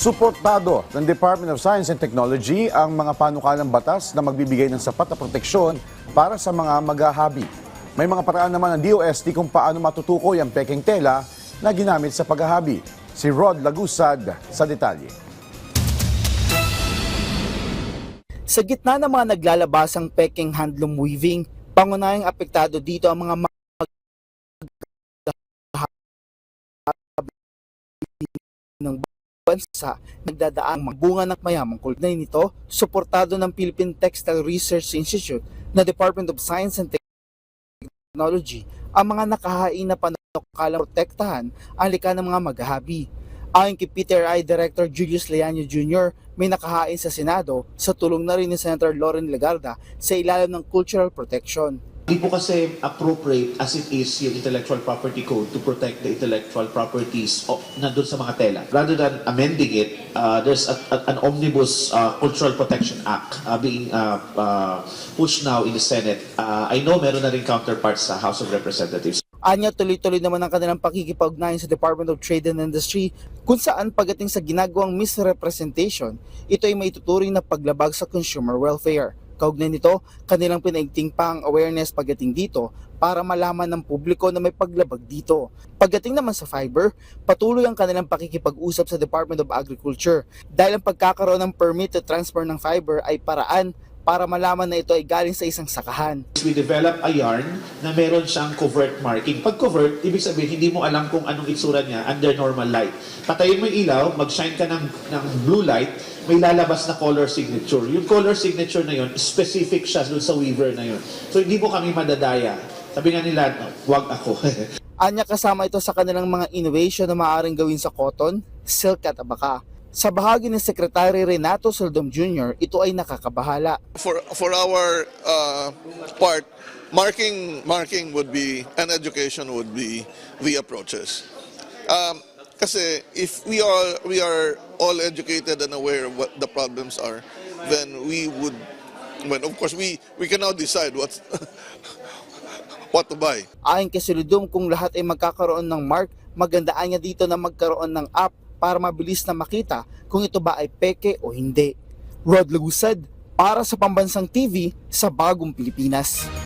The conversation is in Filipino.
Suportado ng Department of Science and Technology ang mga panukalang batas na magbibigay ng sapat na proteksyon para sa mga maghahabi. May mga paraan naman ng DOST kung paano matutukoy ang peking tela na ginamit sa paghahabi. Si Rod Lagusad sa detalye. Sa gitna ng mga naglalabasang peking handloom weaving, pangunahing apektado dito ang mga ng bansa nagdadaang mga bunga ng mayamang kulay nito, suportado ng Philippine Textile Research Institute na Department of Science and Technology ang mga nakahain na panukalang protektahan ang likas ng mga maghahabi. Ayon kay PTRI Director Julius Leaño Jr., may nakahain sa Senado sa tulong na rin ni Senator Loren Legarda sa ilalim ng cultural protection. Hindi po kasi appropriate as it is yung Intellectual Property Code to protect the intellectual properties nandun sa mga tela. Rather than amending it, there's an Omnibus Cultural Protection Act being pushed now in the Senate. I know meron na rin counterparts sa House of Representatives. Anya, tuloy-tuloy naman ang kanilang pakikipag-ugnayan sa Department of Trade and Industry kung saan pagdating sa ginagawang misrepresentation, ito ay maituturing na paglabag sa consumer welfare. Kaugnay nito, kanilang pinaigting pa ang awareness pagdating dito para malaman ng publiko na may paglabag dito. Pagdating naman sa fiber, patuloy ang kanilang pakikipag-usap sa Department of Agriculture dahil ang pagkakaroon ng permit to transfer ng fiber ay paraan para malaman na ito ay galing sa isang sakahan. We develop a yarn na meron siyang covert marking. Pag covert, ibig sabihin hindi mo alam kung anong itsura niya under normal light. Patayin mo yung ilaw, mag-shine ka ng blue light, may lalabas na color signature. Yung color signature na yun, specific siya dun sa weaver na yun. So hindi mo kami madadaya. Sabi nga nila, wag ako. Anya, kasama ito sa kanilang mga innovation na maaaring gawin sa cotton, silk at abaka. Sa bahagi ni Secretary Renato Soldom Jr., ito ay nakakabahala. For our part, marking would be, and education would be the approaches. Kasi if we are all educated and aware of what the problems are, then we would, well, of course, we can now decide what to buy. Ayon kay Solidum, kung lahat ay magkakaroon ng mark, magandaan niya dito na magkaroon ng app para mabilis na makita kung ito ba ay peke o hindi. Rod Lagusad para sa Pambansang TV sa Bagong Pilipinas.